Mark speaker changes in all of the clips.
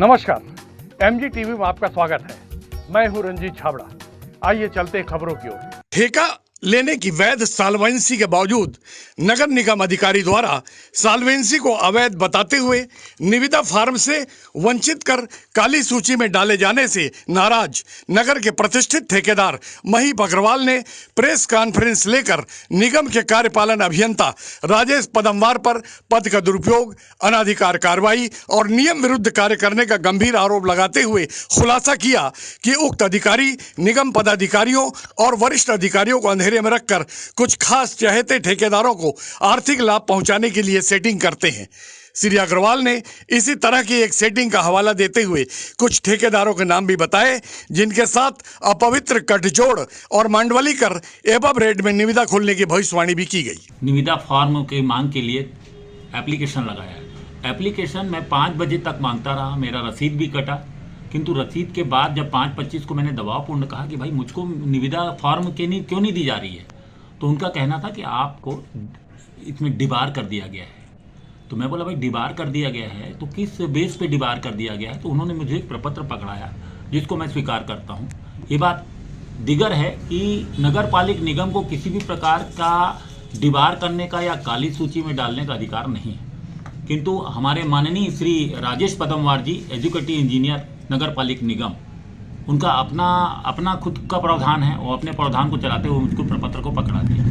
Speaker 1: नमस्कार, MG TV में आपका स्वागत है। मैं हूं रंजीत छाबड़ा। आइए चलते हैं खबरों की ओर।
Speaker 2: ठेका लेने की वैध सॉल्वेंसी के बावजूद नगर निगम अधिकारी द्वारा सॉल्वेंसी को अवैध बताते हुए निविदा फार्म से वंचित कर काली सूची में डाले जाने से नाराज नगर के प्रतिष्ठित ठेकेदार महीप अग्रवाल ने प्रेस कॉन्फ्रेंस लेकर निगम के कार्यपालन अभियंता राजेश पदमवार पर पद का दुरुपयोग, अनाधिकार कार्रवाई और नियम विरुद्ध कार्य करने का गंभीर आरोप लगाते हुए खुलासा किया कि उक्त अधिकारी निगम पदाधिकारियों और वरिष्ठ अधिकारियों को अंधेरे में रखकर कुछ खास चहेते ठेकेदारों को आर्थिक लाभ पहुंचाने के लिए सेटिंग करते हैं। श्री अग्रवाल ने इसी तरह की एक सेटिंग का हवाला देते हुए कुछ ठेकेदारों के नाम भी बताए, जिनके साथ अपवित्र गठजोड़ और मंडवली कर एबव रेट में निविदा खोलने की भविष्यवाणी भी की गई।
Speaker 3: निविदा फॉर्म के मांग के लिए एप्लीकेशन लगाया। एप्लीकेशन मैं 5 बजे तक मांगता रहा, मेरा रसीद भी कटा, किंतु रसीद के बाद जब 5:25 को मैंने दबावपूर्ण कहा कि भाई मुझको निविदा फॉर्म क्यों नहीं दी जा रही है, तो उनका कहना था कि आपको इसमें डिबार कर दिया गया है। तो मैं बोला भाई डिबार कर दिया गया है तो किस बेस पे डिबार कर दिया गया है? तो उन्होंने मुझे एक प्रपत्र पकड़ाया, जिसको मैं स्वीकार करता हूँ। ये बात दिगर है कि नगर पालिक निगम को किसी भी प्रकार का डिबार करने का या काली सूची में डालने का अधिकार नहीं है, किंतु हमारे माननीय श्री राजेश पदमवार जी, एजुकेटिव इंजीनियर नगर पालिक निगम, उनका अपना खुद का प्रावधान है, वो अपने प्रावधान को चलाते हुए मुझको प्रपत्र को पकड़ा दिया।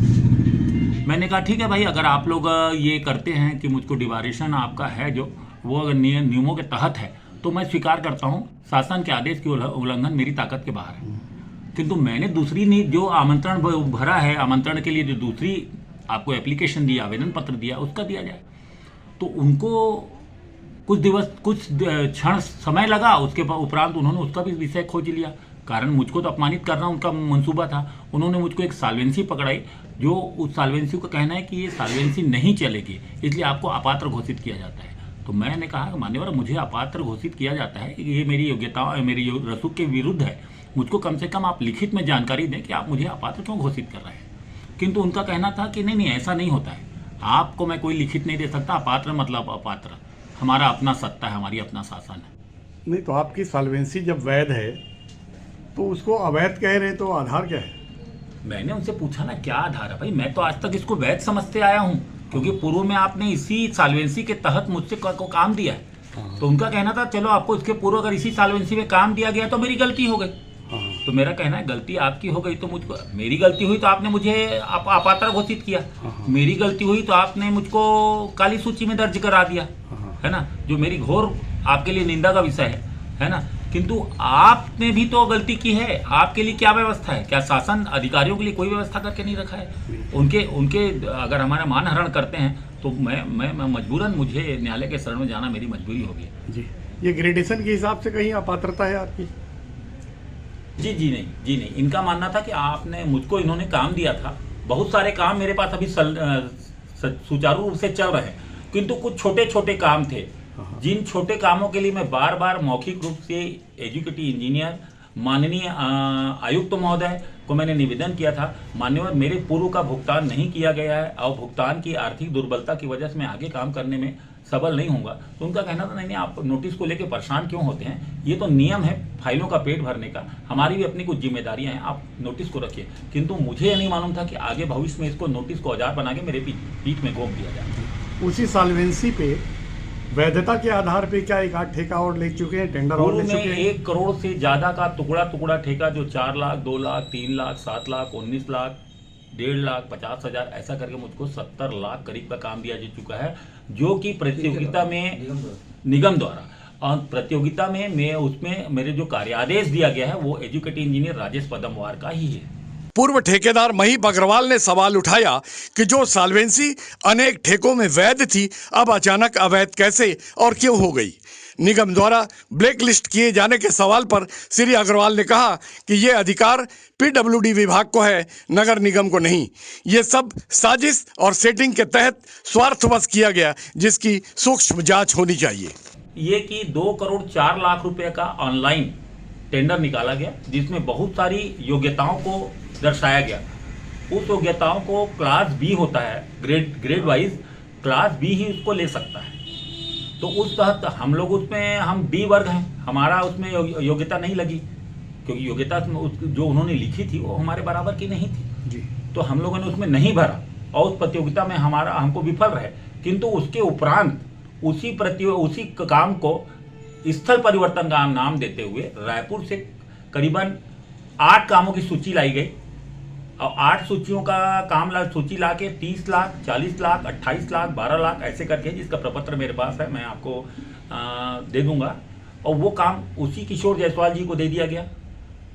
Speaker 3: मैंने कहा ठीक है भाई, अगर आप लोग ये करते हैं कि मुझको डिबारेशन आपका है जो वो अगर नियमों के तहत है तो मैं स्वीकार करता हूँ। शासन के आदेश की उल्लंघन मेरी ताकत के बाहर है, किंतु मैंने दूसरी नहीं जो आमंत्रण भरा है, आमंत्रण के लिए जो दूसरी आपको एप्लीकेशन दिया, आवेदन पत्र दिया, उसका दिया जाए। तो उनको कुछ क्षण समय लगा, उसके उपरांत उन्होंने उसका भी विषय खोज लिया। कारण मुझको तो अपमानित करना उनका मंसूबा था। उन्होंने मुझको एक सॉल्वेंसी पकड़ाई, जो उस सॉल्वेंसी को कहना है कि ये सॉल्वेंसी नहीं चलेगी, इसलिए आपको अपात्र घोषित किया जाता है। तो मैंने कहा मान्यवर, मुझे अपात्र घोषित किया जाता है, ये मेरी योग्यता मेरी रसूख के विरुद्ध है, मुझको कम से कम आप लिखित में जानकारी दें कि आप मुझे अपात्र क्यों घोषित कर रहे हैं। किंतु उनका कहना था कि नहीं ऐसा नहीं होता है, आपको मैं कोई लिखित नहीं दे सकता, अपात्र मतलब अपात्र, हमारा अपना सत्ता है, हमारी अपना शासन है।
Speaker 1: नहीं तो आपकी सॉल्वेंसी जब वैध है तो उसको अवैध कह रहे हैं, तो आधार क्या है?
Speaker 3: मैंने उनसे पूछा ना क्या आधार है भाई, मैं तो आज तक इसको वैध समझते आया हूँ, क्योंकि पूर्व में आपने इसी सॉल्वेंसी के तहत मुझसे को काम दिया है। तो उनका कहना था चलो आपको इसके पूर्व अगर इसी सॉल्वेंसी में काम दिया गया तो मेरी गलती हो गई। तो मेरा कहना है गलती आपकी हो गई तो मुझको, मेरी गलती हुई तो आपने मुझे अपात्र घोषित किया, मेरी गलती हुई तो आपने मुझको काली सूची में दर्ज करा दिया, है ना, जो मेरी घोर आपके लिए निंदा का विषय है ना। किंतु आपने भी तो गलती की है, आपके लिए क्या व्यवस्था है? क्या शासन अधिकारियों के लिए कोई व्यवस्था करके नहीं रखा है? उनके अगर हमारा मानहरण करते हैं तो मैं मजबूरन, मुझे न्यायालय के शरण में जाना मेरी मजबूरी होगी।
Speaker 1: जी, ये ग्रेडेशन के हिसाब से कहीं अपात्रता है आपकी?
Speaker 3: जी नहीं, इनका मानना था कि आपने मुझको, इन्होंने काम दिया था, बहुत सारे काम मेरे पास अभी सुचारू रूप से चल रहे हैं, किंतु कुछ छोटे छोटे काम थे, जिन छोटे कामों के लिए मैं बार बार मौखिक रूप से एजुकेटिव इंजीनियर माननीय आयुक्त महोदय को मैंने निवेदन किया था, मान्यवर मेरे पूर्व का भुगतान नहीं किया गया है और भुगतान की आर्थिक दुर्बलता की वजह से मैं आगे काम करने में सबल नहीं होऊंगा। तो उनका कहना था नहीं आप नोटिस को लेकर परेशान क्यों होते हैं, ये तो नियम है फाइलों का पेट भरने का, हमारी भी अपनी कुछ जिम्मेदारियां हैं, आप नोटिस को रखिए। किंतु मुझे ये नहीं मालूम था कि आगे भविष्य में इसको नोटिस को औजार बना के मेरे पीठ में घोंप दिया जाए।
Speaker 1: उसी सॉल्वेंसी पे वैधता के आधार पे क्या एक आध ठेका और ले चुके हैं, टेंडर और ले चुके हैं?
Speaker 3: 1 करोड़ से ज्यादा का टुकड़ा ठेका, जो 4 लाख, 2 लाख, 3 लाख, 7 लाख, 19 लाख, 1.5 लाख, 50,000 ऐसा करके मुझको 70 लाख करीब का काम दिया जा चुका है, जो कि प्रतियोगिता में निगम द्वारा, और प्रतियोगिता में मैं उसमें मेरे जो कार्यादेश दिया गया है वो एजुकेटिव इंजीनियर राजेश पदमवार का ही है।
Speaker 2: पूर्व ठेकेदार महीप अग्रवाल ने सवाल उठाया कि जो सॉल्वेंसी अनेक ठेकों में वैध थी, अब अचानक अवैध कैसे और क्यों हो गई। निगम द्वारा ब्लैक लिस्ट किए जाने के सवाल पर श्री अग्रवाल ने कहा कि ये अधिकार पीडब्ल्यूडी विभाग को है, नगर निगम को नहीं। ये सब साजिश और सेटिंग के तहत स्वार्थवश किया गया, जिसकी सूक्ष्म जांच होनी चाहिए।
Speaker 3: ये कि 2 करोड़ 4 लाख रुपए का ऑनलाइन टेंडर निकाला गया, जिसमें बहुत सारी योग्यताओं को दर्शाया गया। उस योग्यताओं को क्लास बी होता है, ग्रेड वाइज क्लास बी ही उसको ले सकता है। तो उस तहत हम लोग उसमें हम डी वर्ग हैं, हमारा उसमें योग्यता नहीं लगी, क्योंकि योग्यता जो उन्होंने लिखी थी वो हमारे बराबर की नहीं थी
Speaker 2: जी।
Speaker 3: तो हम लोगों ने उसमें नहीं भरा और उस प्रतियोगिता में हमको विफल रहे। किंतु उसके उपरांत उसी काम को स्थल परिवर्तन का नाम देते हुए रायपुर से करीबन 8 कामों की सूची लाई गई और 8 सूचियों का सूची ला के 30 लाख, 40 लाख, 28 लाख, 12 लाख ऐसे करके, जिसका प्रपत्र मेरे पास है, मैं आपको दे दूंगा। और वो काम उसी किशोर जायसवाल जी को दे दिया गया।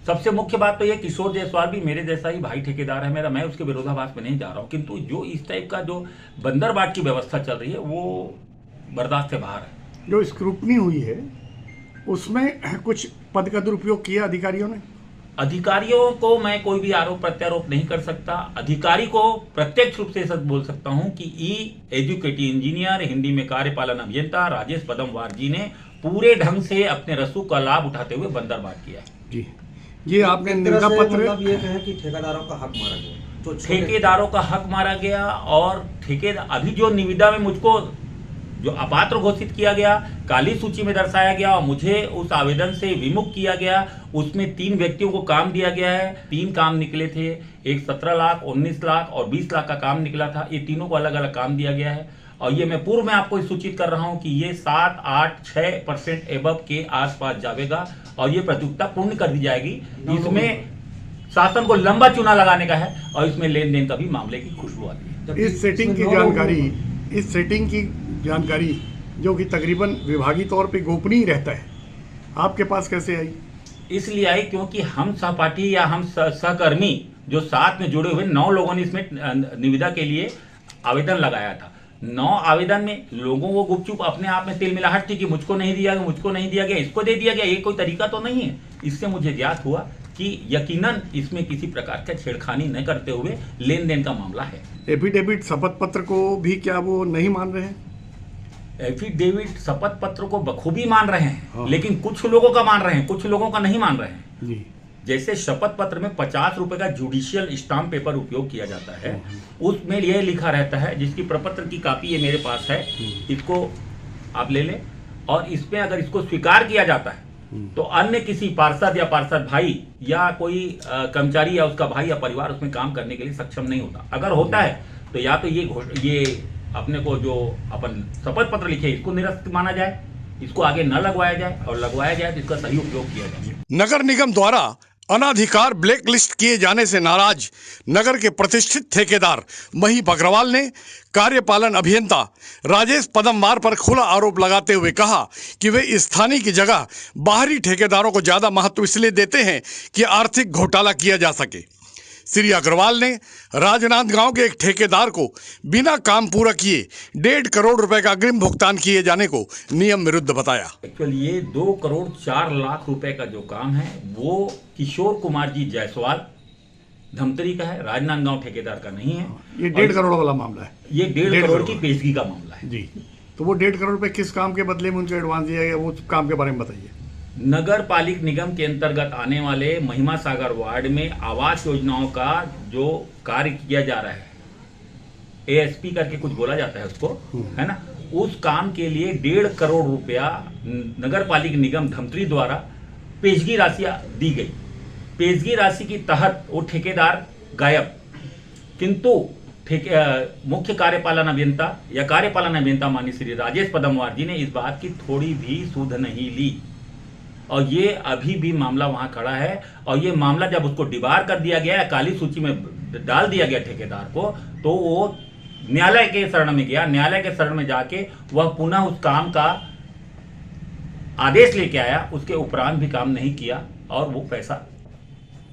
Speaker 3: सबसे मुख्य बात तो ये, किशोर जायसवाल भी मेरे जैसा ही भाई ठेकेदार है मेरा, मैं उसके विरोधाभास में नहीं जा रहा हूँ, किंतु जो इस टाइप का जो बंदरबाट की व्यवस्था चल रही है वो बर्दाश्त से बाहर है।
Speaker 2: जो स्क्रूटनी हुई है उसमें कुछ पद का दुरुपयोग किया अधिकारियों ने?
Speaker 3: अधिकारियों को मैं कोई भी आरोप प्रत्यारोप नहीं कर सकता। अधिकारी को प्रत्यक्ष रूप से बोल सकता हूं कि एजुकेटिव इंजीनियर, हिंदी में कार्यपालन अभियंता राजेश पदमवार जी ने पूरे ढंग से अपने रसूख का लाभ उठाते हुए बंदरबाट किया है।
Speaker 2: जी, ये आपने निविदा पत्र,
Speaker 4: मतलब ये कहें कि ठेकेदारों का हक मारा गया, तो
Speaker 3: ठेकेदारों का हक मारा गया और अभी जो निविदा में मुझको जो अपात्र घोषित किया गया, काली सूची में दर्शाया गया और मुझे उस आवेदन से विमुख किया गया, उसमें 3 व्यक्तियों को काम दिया गया है। 3 काम निकले थे, एक 17 लाख, 19 लाख और 20 लाख का काम निकला था। ये तीनों को अलग अलग काम दिया गया है और ये मैं पूर्व में आपको सूचित कर रहा हूं कि ये 7, 8, 6% एबव के आसपास जाएगा और ये प्रतियोगिता पूर्ण कर दी जाएगी। इसमें शासन को लंबा चुना लगाने का है और इसमें लेन देन का भी मामले की खुशबू आती है।
Speaker 2: इस सेटिंग की जानकारी जो कि तकरीबन विभागीय तौर पे गोपनीय रहता है, आपके पास कैसे आई?
Speaker 3: इसलिए आई क्योंकि हम सहपाठी या हम सहकर्मी जो साथ में जुड़े हुए 9 लोगों ने इसमें निविदा के लिए आवेदन लगाया था। 9 आवेदन में लोगों को गुपचुप अपने आप में तिल मिलाहट थी कि मुझको नहीं दिया गया, मुझको नहीं दिया गया, इसको दे दिया गया। ये कोई तरीका तो नहीं है। इससे मुझे ज्ञात हुआ कि यकीनन इसमें किसी प्रकार का छेड़खानी न करते हुए लेन देन का मामला है।
Speaker 2: एफिडेविट शपथ पत्र को भी क्या वो नहीं मान रहे हैं?
Speaker 3: एफिडेविट शपथ पत्र को बखूबी मान रहे हैं,
Speaker 2: हाँ।
Speaker 3: लेकिन कुछ लोगों का मान रहे हैं, कुछ लोगों का नहीं मान रहे हैं।
Speaker 2: जी।
Speaker 3: जैसे शपथ पत्र में 50 रुपए का जुडिशियल स्टाम्प पेपर उपयोग किया जाता है, उसमें यह लिखा रहता है, जिसकी प्रपत्र की कॉपी ये मेरे पास है, इसको आप ले लें और इसमें अगर इसको स्वीकार किया जाता है तो अन्य किसी पार्षद या पार्षद भाई या कोई कर्मचारी या उसका भाई या परिवार उसमें काम करने के लिए सक्षम नहीं होता। अगर होता है तो या तो ये अपने को जो अपन शपथ पत्र लिखे इसको निरस्त माना जाए, इसको आगे न लगवाया जाए और लगवाया जाए तो इसका सही उपयोग किया जाए।
Speaker 2: नगर निगम द्वारा अनाधिकार ब्लैक लिस्ट किए जाने से नाराज नगर के प्रतिष्ठित ठेकेदार महीप अग्रवाल ने कार्यपालन अभियंता राजेश पदमवार पर खुला आरोप लगाते हुए कहा कि वे स्थानीय की जगह बाहरी ठेकेदारों को ज्यादा महत्व इसलिए देते हैं कि आर्थिक घोटाला किया जा सके। श्री अग्रवाल ने राजनांदगांव के एक ठेकेदार को बिना काम पूरा किए 1.5 करोड़ रुपए का अग्रिम भुगतान किए जाने को नियम विरुद्ध बताया।
Speaker 3: एक्चुअली ये 2 करोड़ 4 लाख रुपए का जो काम है वो किशोर कुमार जी जायसवाल धमतरी का है, राजनांदगांव ठेकेदार का नहीं है।
Speaker 2: ये 1.5 करोड़ वाला मामला है।
Speaker 3: ये 1.5 करोड़ की पेशगी का मामला है।
Speaker 2: जी, तो वो 1.5 करोड़ रुपए किस काम के बदले में उनको एडवांस दिया गया, वो काम के बारे में बताइए।
Speaker 3: नगर पालिक निगम के अंतर्गत आने वाले महिमा सागर वार्ड में आवास योजनाओं का जो कार्य किया जा रहा है, एएसपी करके कुछ बोला जाता है उसको, है ना, उस काम के लिए 1.5 करोड़ रुपया नगर पालिक निगम धमतरी द्वारा पेशगी राशि दी गई। पेशगी राशि की तहत वो ठेकेदार गायब, किंतु मुख्य कार्यपालन अभियंता या कार्यपालन अभियंता माननीय श्री राजेश पदमवार जी ने इस बात की थोड़ी भी सुध नहीं ली और ये अभी भी मामला वहां खड़ा है। और ये मामला जब उसको डिबार कर दिया गया, काली सूची में डाल दिया गया ठेकेदार को, तो वो न्यायालय के शरण में गया। न्यायालय के शरण में जाके वह पुनः उस काम का आदेश लेके आया, उसके उपरांत भी काम नहीं किया और वो पैसा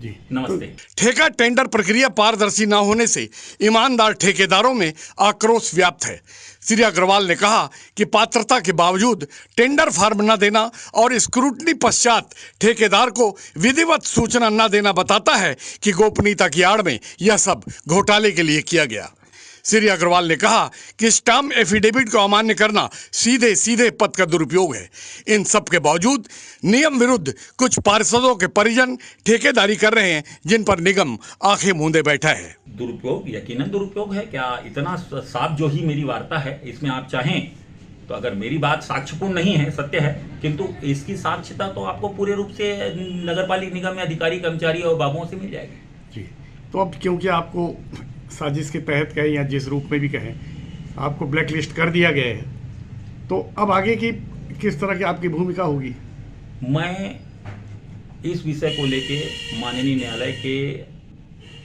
Speaker 2: जी।
Speaker 3: नमस्ते।
Speaker 2: ठेका टेंडर प्रक्रिया पारदर्शी न होने से ईमानदार ठेकेदारों में आक्रोश व्याप्त है। श्री अग्रवाल ने कहा कि पात्रता के बावजूद टेंडर फॉर्म न देना और स्क्रूटनी पश्चात ठेकेदार को विधिवत सूचना न देना बताता है कि गोपनीयता की आड़ में यह सब घोटाले के लिए किया गया। श्री अग्रवाल ने कहा कि स्टाम्प एफिडेविट को अमान्य करना सीधे सीधे पद का दुरुपयोग है। इन सब के बावजूद नियम विरुद्ध कुछ पार्षदों के परिजन ठेकेदारी कर रहे हैं, जिन पर निगम आंखें मूंदे बैठा है।
Speaker 3: दुरुपयोग यकीनन दुरुपयोग है। क्या इतना साफ जो ही मेरी वार्ता है, इसमें आप चाहें तो अगर मेरी बात साक्ष्यपूर्ण नहीं है, सत्य है, किंतु इसकी साक्ष्यता तो आपको पूरे रूप से नगर पालिका निगम में अधिकारी, कर्मचारी और बाबुओं से मिल जाएगी।
Speaker 2: जी, तो अब क्योंकि आपको साजिश के तहत कहें या जिस रूप में भी कहें आपको ब्लैक लिस्ट कर दिया गया है, तो अब आगे की किस तरह की आपकी भूमिका होगी?
Speaker 3: मैं इस विषय को लेके माननीय न्यायालय के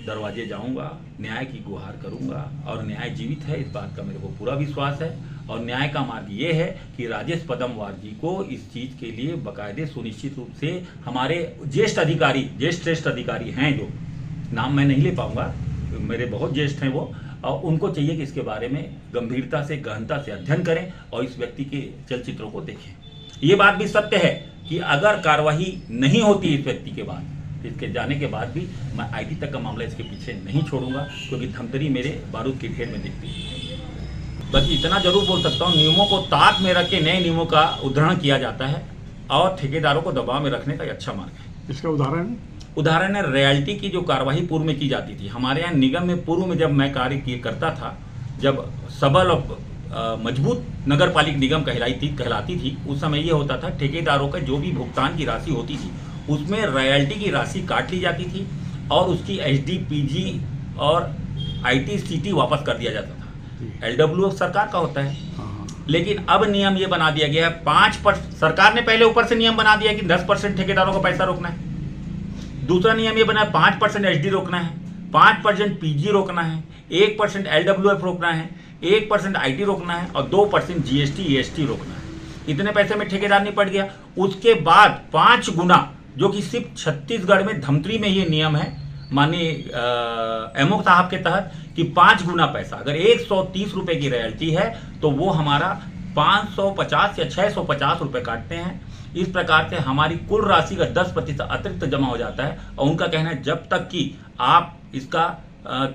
Speaker 3: दरवाजे जाऊंगा, न्याय की गुहार करूंगा और न्याय जीवित है, इस बात का मेरे को पूरा विश्वास है। और न्याय का मार्ग ये है कि राजेश पदमवार जी को इस चीज़ के लिए बाकायदे सुनिश्चित रूप से हमारे ज्येष्ठ श्रेष्ठ अधिकारी हैं, जो नाम मैं नहीं ले पाऊंगा, मेरे बहुत ज्येष्ठ हैं वो, और उनको चाहिए कि इसके बारे में गंभीरता से, गहनता से अध्ययन करें और इस व्यक्ति के चलचित्रों को देखें। ये बात भी सत्य है कि अगर कार्यवाही नहीं होती इस व्यक्ति के बाद, इसके जाने के बाद भी मैं आईटी तक का मामला इसके पीछे नहीं छोड़ूंगा, क्योंकि धमतरी मेरे बारूद की ढेर में दिखती है। बस इतना जरूर बोल सकता हूँ, नियमों को ताक में रख के नए नियमों का उद्धरण किया जाता है और ठेकेदारों को दबाव में रखने का एक अच्छा मार्ग है।
Speaker 2: इसका उदाहरण
Speaker 3: है रॉयल्टी की जो कार्यवाही पूर्व में की जाती थी। हमारे यहाँ निगम में पूर्व में जब मैं कार्य करता था, जब सबल और मजबूत नगर पालिका निगम कहलाती थी, उस समय ये होता था ठेकेदारों का जो भी भुगतान की राशि होती थी उसमें रॉयल्टी की राशि काट ली जाती थी और उसकी एचडी, पीजी और आईटी, सीटी वापस कर दिया जाता था। एलडब्ल्यू सरकार का होता है, लेकिन अब नियम ये बना दिया गया है 5%। सरकार ने पहले ऊपर से नियम बना दिया कि 10% ठेकेदारों का पैसा रोकना है। दूसरा नियम ये बना है 5% एचडी रोकना है, 5% पीजी रोकना है, 1% एलडब्ल्यूएफ रोकना है, 1% आईटी रोकना है और 2% जीएसटी, ईएसटी रोकना है। इतने पैसे में ठेकेदार नहीं पड़ गया। उसके बाद 5 गुना, जो कि सिर्फ छत्तीसगढ़ में धमतरी में ये नियम है माननीय एमओ साहब के तहत, कि 5 गुना पैसा, अगर 130 रुपए की रॉयल्टी है तो वो हमारा 550 या 650 रुपए काटते हैं। इस प्रकार से हमारी कुल राशि का 10% अतिरिक्त जमा हो जाता है और उनका कहना है जब तक कि आप इसका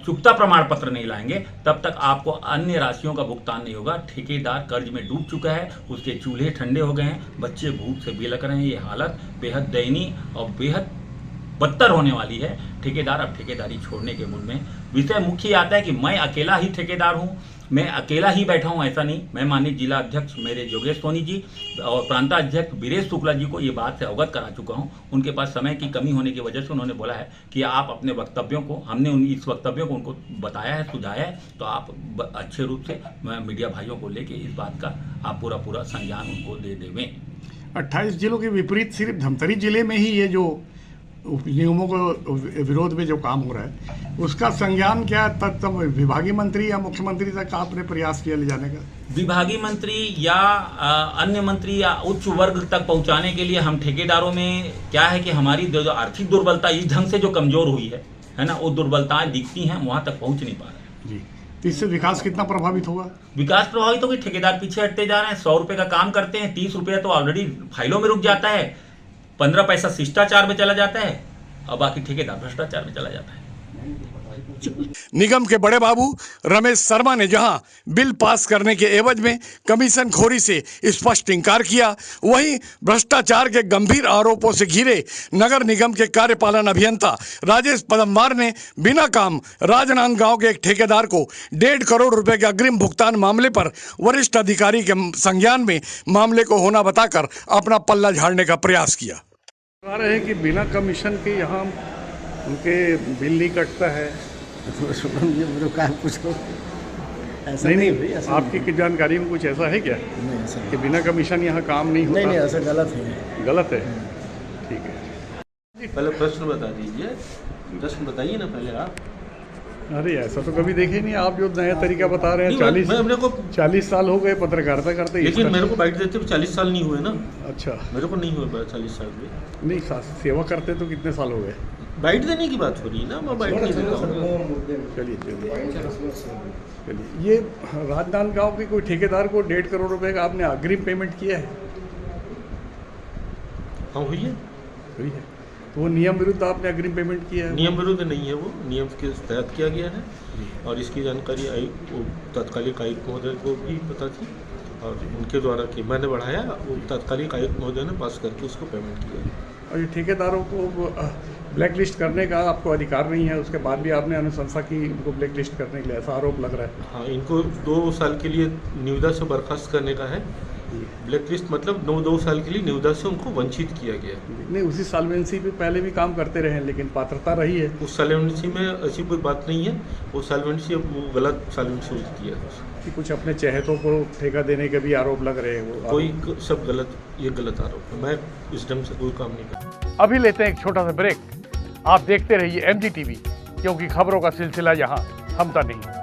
Speaker 3: चुकता प्रमाण पत्र नहीं लाएंगे तब तक आपको अन्य राशियों का भुगतान नहीं होगा। ठेकेदार कर्ज में डूब चुका है, उसके चूल्हे ठंडे हो गए हैं, बच्चे भूख से बिलख रहे हैं। ये हालत बेहद दयनीय और बेहद बदतर होने वाली है। ठेकेदार अब ठेकेदारी छोड़ने के मूड में। विषय मुख्य आता है कि मैं अकेला ही ठेकेदार हूँ, मैं अकेला ही बैठा हूँ, ऐसा नहीं। मैं माननीय जिला अध्यक्ष मेरे योगेश सोनी जी और प्रांताध्यक्ष वीरेश शुक्ला जी को ये बात से अवगत करा चुका हूँ। उनके पास समय की कमी होने की वजह से उन्होंने बोला है कि आप अपने वक्तव्यों को, हमने इस वक्तव्यों को उनको बताया है, सुझाया है, तो आप अच्छे रूप से मीडिया भाइयों को लेके इस बात का आप पूरा संज्ञान उनको दे देवें।
Speaker 2: 28 जिलों के विपरीत सिर्फ धमतरी जिले में ही ये जो नियमों को विरोध में जो काम हो रहा है उसका संज्ञान क्या तब विभागीय मंत्री या मुख्यमंत्री तक आपने प्रयास किया ले जाने का?
Speaker 3: विभागीय मंत्री या अन्य मंत्री या उच्च वर्ग तक पहुंचाने के लिए हम ठेकेदारों में क्या है कि हमारी जो आर्थिक दुर्बलता इस ढंग से जो कमजोर हुई है ना, वो दुर्बलताएं दिखती हैं, वहां तक पहुंच नहीं पा रहे
Speaker 2: जी। तो इससे विकास कितना प्रभावित होगा?
Speaker 3: विकास प्रभावित होगा। ठेकेदार पीछे हटते जा रहे हैं। 100 रुपए का काम करते हैं, 30 रुपया तो ऑलरेडी फाइलों में रुक जाता है, 15 पैसा शिष्टाचार में चला जाता है और बाकी ठेकेदार भ्रष्टाचार में चला जाता है।
Speaker 2: निगम के बड़े बाबू रमेश शर्मा ने जहां बिल पास करने के एवज में कमीशन खोरी से स्पष्ट इंकार किया, वहीं भ्रष्टाचार के गंभीर आरोपों से घिरे नगर निगम के कार्यपालन अभियंता राजेश पदमवार ने बिना काम राजनांदगांव के एक ठेकेदार को 1.5 करोड़ रुपए के अग्रिम भुगतान मामले पर वरिष्ठ अधिकारी के संज्ञान में मामले को होना बताकर अपना पल्ला झाड़ने का प्रयास किया।
Speaker 1: बता रहे हैं कि बिना कमीशन के यहाँ उनके बिल नहीं कटता है।
Speaker 5: मेरे को कुछ ऐसा
Speaker 1: नहीं
Speaker 5: भाई, ऐसा
Speaker 1: आपकी की जानकारी में कुछ ऐसा है क्या
Speaker 5: नहीं, ऐसा
Speaker 1: कि बिना कमीशन यहाँ काम नहीं होता?
Speaker 5: नहीं, ऐसा गलत है।
Speaker 1: गलत है, ठीक है।
Speaker 6: पहले प्रश्न बता दीजिए, प्रश्न बताइए ना पहले आप।
Speaker 1: अरे ऐसा तो कभी देखे नहीं आप, जो नया तरीका बता रहे हैं। 40 साल हो गए पत्रकारिता करते।
Speaker 6: लेकिन मेरे को बाइट देते हुए 40 साल नहीं हुए ना।
Speaker 1: अच्छा,
Speaker 6: मेरे को नहीं हुए 40 साल हुए।
Speaker 1: नहीं सेवा करते तो कितने साल हो गए?
Speaker 6: बाइट देने की बात हो रही है ना, मैं बाइट नहीं देता हूँ।
Speaker 1: चलिए ये राजनांदगांव के कोई ठेकेदार को 1.5 करोड़ रुपए का आपने अग्रिम पेमेंट किया है?
Speaker 6: हाँ हुई है।
Speaker 1: तो वो नियम विरुद्ध आपने अग्रिम पेमेंट किया है?
Speaker 6: नियम विरुद्ध नहीं है, वो नियम के तहत किया गया है और इसकी जानकारी तत्कालिक आयुक्त महोदय को भी पता थी और उनके द्वारा कि मैंने बढ़ाया, वो तत्कालिक आयुक्त महोदय ने पास करके उसको पेमेंट किया।
Speaker 1: और ये ठेकेदारों को ब्लैक लिस्ट करने का आपको अधिकार नहीं है, उसके बाद भी आपने अनुशंसा की इनको ब्लैक लिस्ट करने के लिए, ऐसा आरोप लग रहा है।
Speaker 6: हाँ, इनको 2 साल के लिए निविदा से बर्खास्त करने का है। ब्लैक लिस्ट मतलब 2 साल के लिए निविदा से उनको वंचित किया गया है।
Speaker 1: नहीं, उसी सॉल्वेंसी पे पहले भी काम करते रहे हैं, लेकिन पात्रता रही है।
Speaker 6: उस सॉल्वेंसी में ऐसी कोई बात नहीं है, वो सॉल्वेंसी अब वो गलत सॉल्वेंसी किया है।
Speaker 1: कि कुछ अपने चहेतों को ठेका देने के भी आरोप लग रहे हैं। वो
Speaker 6: कोई सब गलत, ये गलत आरोप है। मैं इस ढंग से कोई काम नहीं करता।
Speaker 2: अभी लेते हैं एक छोटा सा ब्रेक। आप देखते रहिए MG TV, क्योंकि खबरों का सिलसिला यहाँ थमता नहीं।